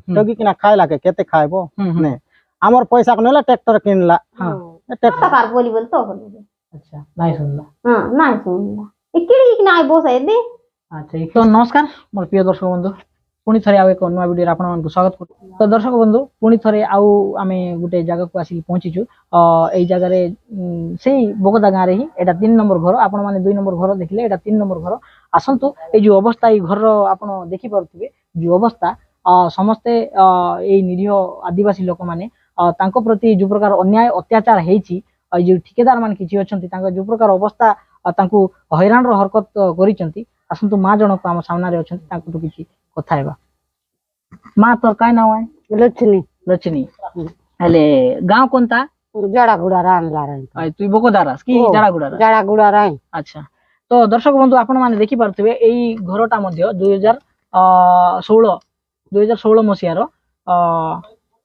ठगी किना खाइला के केते खाइबो ने हमर पैसा को नेला ट्रैक्टर किनला हां ट्रैक्टर कार बोली बोल तो बोल अच्छा नहीं सुनला हां नहीं सुनला इकिड़ी कि नाही बोस दे अच्छा तो नमस्कार मोर प्रिय दर्शक बंधु पुणी थे आउ एक नुआ वीडियो आपण मानक स्वागत कर तो दर्शक बंधु पुणी थे आउ आमे गुटे जगह को आसी पहुंचीचु एई जगह रे सेही बोगदा गाँ रे ही एटा 3 नंबर घर आपण माने 2 नंबर घर देखले एटा 3 नंबर घर आसंतु ए जो अवस्था ए घर रो आपण देखि परथिबे जो अवस्था समस्ते ए निरीह आदिवासी लोक माने तांको प्रति जो प्रकार अन्याय अत्याचार हेची जो ठेकेदार मान किछि अछंती तांको जो प्रकार अवस्था तांको हैरान रो हरकत करिसंती आसंतु मां जनक आम सामना रे अछंती तांको तो किछि कथा हेबा मां तोर काय नाम है लक्ष्मी लक्ष्मी हेले गांव कोनता जड़ागुड़ा रानला रही तुई बोकोदारास की जड़ागुड़ा रही अच्छा तो दर्शक बंधु आपण माने देखि पारथिबे एई घरटा मध्ये 2016 मसिया रो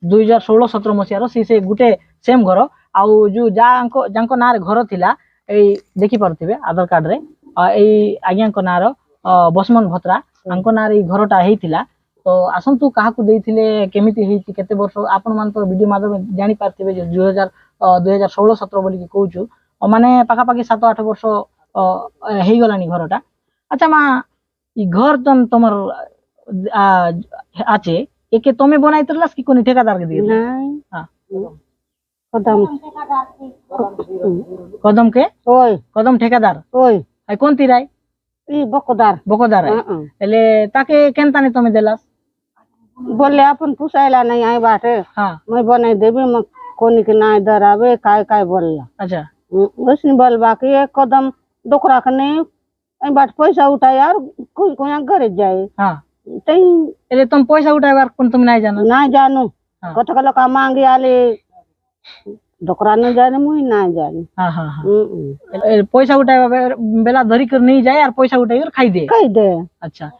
2016-17 मसिया रो से गुटे सेम घर आउ जो जांको नार घर थिला एई देखि पारथिबे आधार कार्ड रे एई आज्ञा को नार बसमन भत्रा आंको नार एई घरटा हेइथिला तो आसंतु काहा को देइथिले केमिति हेइछि केते वर्ष आपण मान तो वीडियो माध्यम जानि पारथिबे जे 2016-17 बोली कि कहूछु माने पाखा पाखी 7-8 वर्ष हेइ गलानी घरटा अच्छा मां ई घर तमर आचे एके तमे बनाइतरलास कि कोनी ठेकेदार के दिए नहीं हां कदम के ओय कदम ठेकेदार ओय आई कोन तिराई ई बकोदार एले ताके केनताने तमे देलास बोले अपन पुसाइला नहीं आई बाटे हां मैं बनाई देबे म कोनी के नाय दरावे काय काय बोलला अच्छा उसने बोल बाकी एक कदम डोकरा के नहीं आई बाट पैसा उठा यार कोई कोया घर जाए हां तई एले तुम पैसा उठाइबार कोन तुम नहीं जानो ना जानू कत कल का मांगे आले डोकरा न जाने मुई ना जाने हां हां हां पैसा उठाइबा बेला धरी कर नहीं जाए यार पैसा उठाई कर खाई दे अच्छा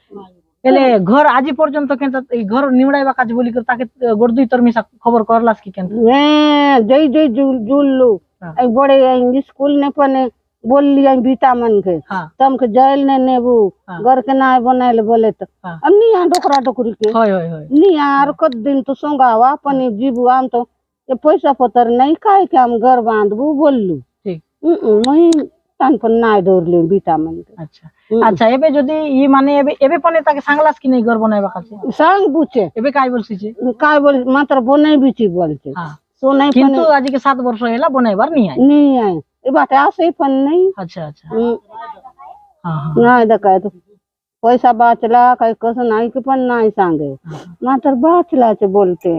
एले घर आजि पर्यंत केनता ई घर निमडाइबा काज बोली कर ताके गोडदुई तरमिसा खबर करलास कि केनता ए जई जई जुल्लू आई बड़े स्कूल ने पने बोलली आई बीटा मन के तम के जेल ने नेबू घर के ना बनाइले बोले तो अन्नी आ डोकरा डोकरी के होय होय होय नी यार कद दिन तो सोंगावा पने जीबू आम तो ये पैसा पतर नहीं काहे के हम घर बांधबू बोललू ठीक मई तन पन ना डोरले बीटा मन के अच्छा अच्छा एबे जदी ई माने एबे पने ताके सांगलास कि नहीं घर बनाइबा काছে सांग पूछे एबे काय बोलसी छे काय बोल मात्र बनाई बिची बोलते हां सो नहीं किंतु आज के 7 वर्ष हेला बनाइबार नहीं आई ए बाटे आसे पन नहीं अच्छा अच्छा हां हां ना देखा तो पैसा बाचला काय कस नाही के पण नाही सांगे मात्र बाचला चे बोलते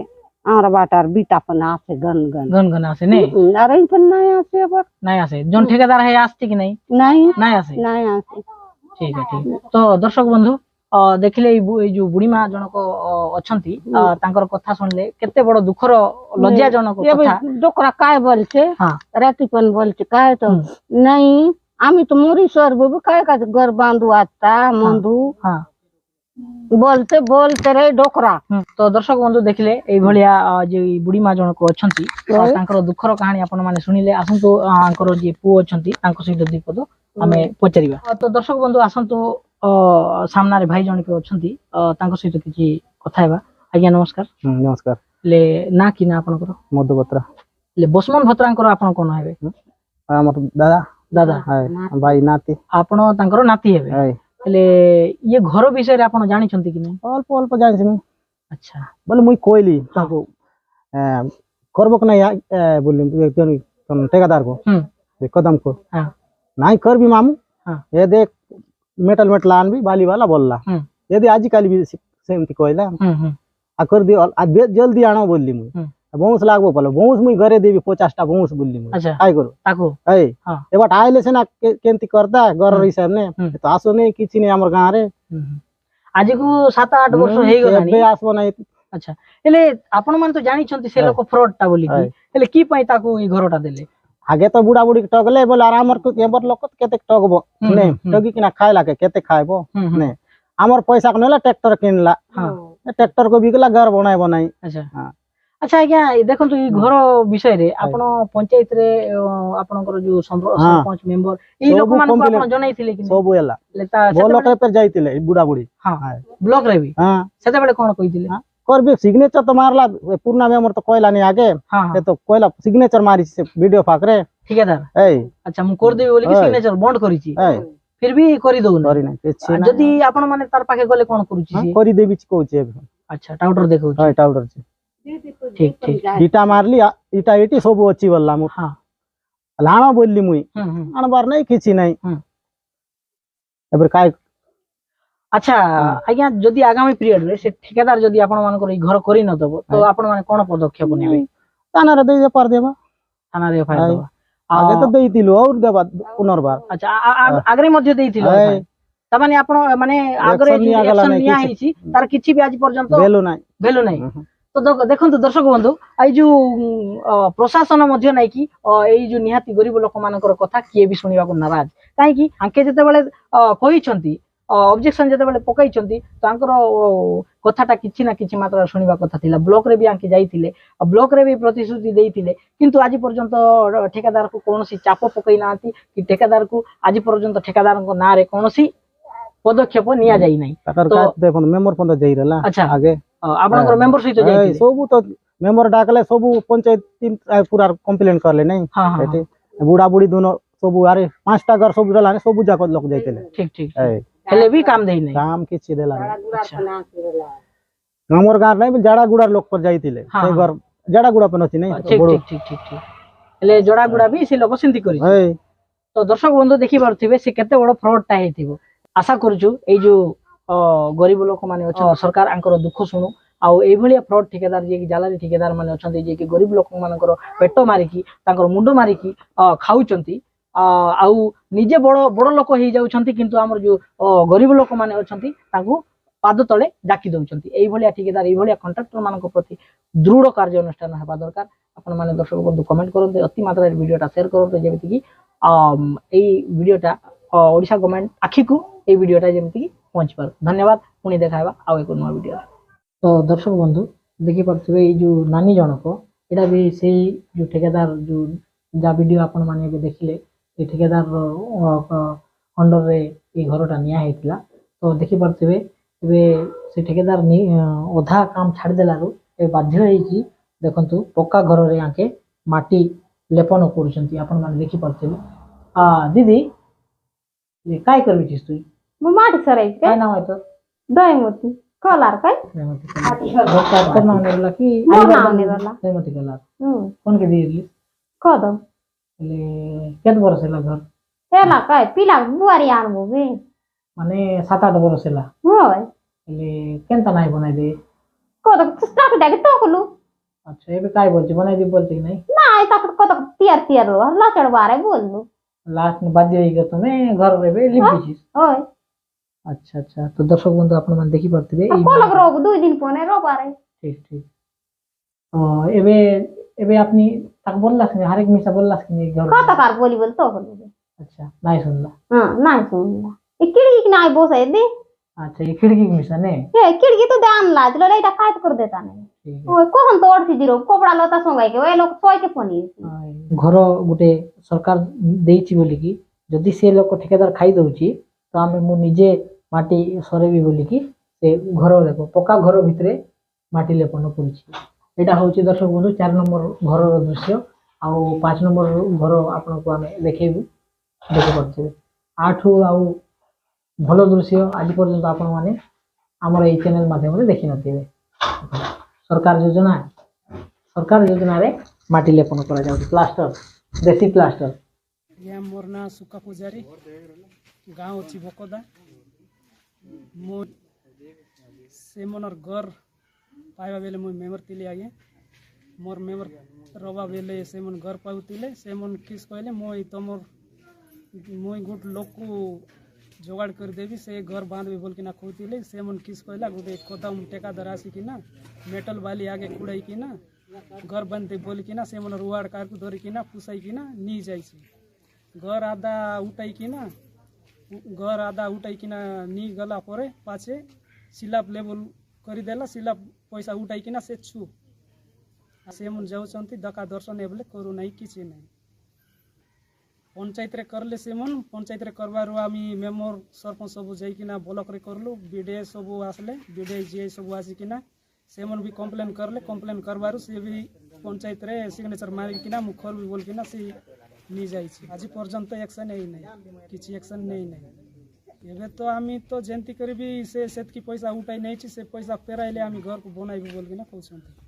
आर बाटार बीटा पन आसे गन आसे नहीं अरे पन नाही आसे बर नहीं आसे जोन ठेकेदार है आस्ते कि नहीं आसे ठीक है तो दर्शक बंधु देखिले जो बुढ़ी माँ जनक अछंती तांकर कथा सुनले केते बड़ दुखर लज्जा जनक कथा डोकरा काय बोलछे हां रातीपन बोलछे काय तो नहीं आमी तो मोरी सरबो काय का घर बांधू आता मंदू हां बोलते रे डोकरा तो दर्शक बंधु देखिले एई भलिया जे बुढ़ी माँ जनक अछंती तांकर दुखर कहानी आपण माने सुनिले आसंतु आंकर जे पु अछंती तांको सहित दीपद हमें पचरिबा तो दर्शक बंधु आसंतु सामना रे भाई जन के अछंती तांको सहित किछि कथा हेबा आज्ञा नमस्कार नमस्कार ले ना कि ना आपनकर मधुबत्रा ले बसमन भत्रांकर आपन कोन हेबे हमर दादा दादा है भाई नाती आपण तांकर नाती हेबे है ले ये घर विषय रे आपण जानि छंती कि नहीं अल्प अल्प जानि छी अच्छा बोले मुई कोइली ताको करबो कि नहीं बोली जन ठेकेदार को कदम को हां नहीं करबी मामू हां ये देख मेटल आन भी बाली वाला बोलला यदि आज काली भी सेमती कहला आ कर दियो आज जल्दी आनो बोलली मुई बोंस लागबो बोले बोंस मुई घरे देबी 50 टा बोंस बोलली मुई अच्छा काय करू ताको ए हां एबाट आइले से ना केंती करता घर हिसाब ने तो आसो नहीं किछि नहीं हमर गां रे आज को 7-8 वर्ष हेई गलानी बे आसबो नहीं अच्छा एले आपण मन तो जानि छंती से लोक फ्रॉड टा बोली कि एले की पई ताको ई घरटा देले आगे तो बुढ़ा बुढ़ी टगले बोले आराम एबर लोक केते टगबो ने टगी किना खाइला के केते खाइबो ने हमर पैसा को नेला ट्रैक्टर किनला हां ट्रैक्टर को बिकला घर बनाई अच्छा हां अच्छा आज्ञा देखंतु ई घर विषय रे आपण पंचायत रे आपनकर जो सरपंच मेंबर ई लोक मान को आपण जनाइथिले कि सब एला लेता ब्लॉक रे पर जाइतिले बुढ़ा बुढ़ी हां ब्लॉक रे भी हां सेते बेले कोन कहिथिले कर भी सिग्नेचर तो मारला पूर्णा मेमोर तो कहला नहीं आगे हाँ हाँ ये तो कहला सिग्नेचर मारी से वीडियो फाकरे ठेकेदार ए अच्छा मु कर देबी बोली कि हाय। सिग्नेचर बंद करिछि ए फिर भी करि दउ करी नहीं किछि ना जदी आपण माने तार पाखे गले कोन करूछि हाँ, से करी देबी कहूचे अच्छा टाउटर देखौ हाय टाउडर से ठीक ठीक इटा मारली इटा एटी सब अच्छी बोलला मु हाँ लाणो बोलली मुई आणबार नहीं किछि नहीं एबर काय अच्छा आज्ञा जदी आगामी पीरियड रे से ठेकेदार जदी आपण मानकर ई घर करि न दबो तो आपण माने कोन पदक्षेप नेबे ताना रे दे पर देबा थाना रे एफआईआर दबा आगे तो देइतिलो और देबा पुनर्बार अच्छा आगरे मध्य देइथिलो हाय। तमाने आपण माने आगरे Action निया गला एक्शन नहीं निया किछि। हेछि तार किछि भी आज पर्यंत बेलो नहीं भेलु नहीं तो देखो दर्शक बंधु आई जो प्रशासन मध्य नहीं कि एई जो निहाती गरीब लोक मानकर कथा किए भी सुनिबा को नाराज काहे कि आंके जते बेले कहिसंती ऑब्जेक्शन जते बेले पकाइचंती तांकर कथाटा किछि ना किछि मात्रा सुनिबा कथा थिला ब्लॉक रे भी आंके जाइथिले ब्लॉक रे भी प्रतिश्रुति देइथिले किंतु आज पर्यंत ठेकेदार को कोनोसी चाप पकई नांती कि ठेकेदार को आज पर्यंत ठेकेदार को ना रे कोनोसी पदक्षेप निया जाई नहीं ताकर तो- काय देखो मेमोर पंद देइ रहला अच्छा। आगे आपनकर मेंबर सहित जाइथिले सब तो मेमोर डाकले सब पंचायत टीम पूरा कंप्लेन करले नहीं हां हां एटी बुढ़ा बुढ़ी दोनों सब अरे पांचटा घर सब रहला ने सब जाक लोग जाइतिले ठीक ठीक ए हेले भी काम देई नहीं काम किछि देला अच्छा हमर गार नहीं जाड़ा गुड़ा लोग पर जाइतिले हाँ, से हाँ। घर जाड़ा गुड़ा पे नथि नहीं ठीक ठीक ठीक ठीक ठीक हेले जोड़ा गुड़ा भी से लोक सिंती करी ए तो दर्शक बंधु देखि पारथिबे से केते बड़ फ्रॉड टा हेतिबो आशा करछु ए जो गरीब लोक माने अछि सरकार आंकर दुख सुनु आउ एई भलिया फ्रॉड ठेकेदार जे कि जालारी ठेकेदार माने अछंती जे कि गरीब लोक मानकर पेट मारी की तांकर मुंडो मारी की खाउचंती आउ निजे बड़ बड़ लोक हे जाउछंती किंतु हमर जो गरीब लोक माने अछंती तांको पाद तले डाकी दउछंती एई भलिया ठेकेदार एई भलिया कॉन्ट्रैक्टर मानक प्रति दृढ़ कार्य अनुष्ठान हेबा दरकार आपण माने दर्शक बंधु कमेंट करते अति मात्रा वीडियोटा शेयर करते जेमिति कि एई वीडियोटा ओडिशा गवर्नमेंट आखि को एई वीडियोटा जेमिति कि पहुंच पार धन्यवाद पुणी देखाइबा आउ एक नवा वीडियो तो दर्शक बंधु देखि पारथिबे एई जो नानी जनक एटा भी सेई जो ठेकेदार जो जा वीडियो आपण माने भी देखिले ए ठेकेदार अंडर रे ए घरटा निया हेतिला तो देखि पारथिबे एबे से ठेकेदार अधा काम छाड़ देलारु ए बाध्य हेछि देखंतु पक्का घर रे आके माटी लेपन करूछंती आपण माने देखि पारथिबे दीदी ये काय करबिस तू मग माटी सरायची काय काय नाव आहे तो दहीमती कलार काय डॉक्टर नाव नेरला की मोर नाव नेरला. जयमती कला हम्म कोन के दिली कदम ले केत बरस ହେଲା घर हेला काय पिला बुआरी आनबो बे माने 7-8 बरस ହେଲା होय ले केनता नाही बनाई दे कदम स्टार्ट डाके टोकलू अच्छा एबे काय बोलची बनाई दे बोलते की नाही नाही ताकत कदम तियार तियार लो हल्ला चढ़वारे बोललू लास्ट में बाध्य होई गयो तमे घर रे बे लिपिছিস होय अच्छा अच्छा तो दर्शक बंधु आपण मान देखि पारथिबे कोलक रोब 2 दिन पने रोबारे ठीक ठीक एबे एबे आपनी ताक बोललास नि हरेक मिसा बोललास कि नहीं घर कता कार बोली बोल तो बोलू अच्छा नाही सुनला हां नाही सुनला ए खिडकी की नाही बोसाय दे अच्छा ये खिड़की की मिसा ने ए खिडकी तो ध्यान लाजलो एटा काय कर देता नाही ठीक है ओय कोहन तोडसी दिरो कपड़ा लता संगाई के ओय लोक सोय के फोनी घर गोटे सरकार देइछि बोली कि जदि से लोक ठेकेदार खाई दउछि तो आमे मु निजे माटी सरेबी बोली कि से घर देखो पक्का घर भितरे माटी लेपन करूछि एटा होछि दर्शक बंधु 4 नंबर घर रो दृश्य आउ 5 नंबर घर आपन को आमे देखेबु देखि परछे 8 आउ भलो दृश्य आज पर्यंत आपण माने हमर ए चैनल माध्यम रे देखि नथिबे सरकार योजना रे माटी लेपन करा जाउ प्लास्टर देसी प्लास्टर ये मोर ना सुका पुजारी गाँव अच्छी बकोदा मो से मनर घर पाइबा बेले मुई मेमर तिले आगे मोर मेमर रवा बेले से मन घर पाउतिले से मन किस कहले मुई तमर मुई गुट लोक को जोगाड़ कर देवी से घर बांधबे बोल कि ना कहतिले से मन किस कहला गोटे कदम टेका दरासी कि ना मेटल वाली आगे कुड़ाई कि ना घर बनते बोल कि ना से मन रुआड़ कार को धरी कि ना पुसाई कि ना नी जाई घर आधा उठाई कि ना नी गला परे पाछे सिलाप लेवल करदेला सिलाप पैसा उठाई कि ना से छु से मन जाउछंती दका दर्शन एबले करू नहीं किछि नहीं पंचायत रे करले से मन पंचायत रे करबारु आमी मेमोर सरपंच सब जाई कि ना ब्लॉक रे करलु बीडीए सब आसले बीडीए जे सब आसी कि ना से मन भी कंप्लेन करले कंप्लेन करबारु से भी पंचायत रे सिग्नेचर मारिकिना मुखर भी बोलकिना से नी जाइछि आज पर्यंत एक्शन नहीं नहीं किछि एक्शन नहीं नहीं एबे तो आमी तो जेंती करबी से सेत की पैसा उठाई नहीं से पैसा फेराइले आमी घर को बनाइबो बोलकिना कहउछंती।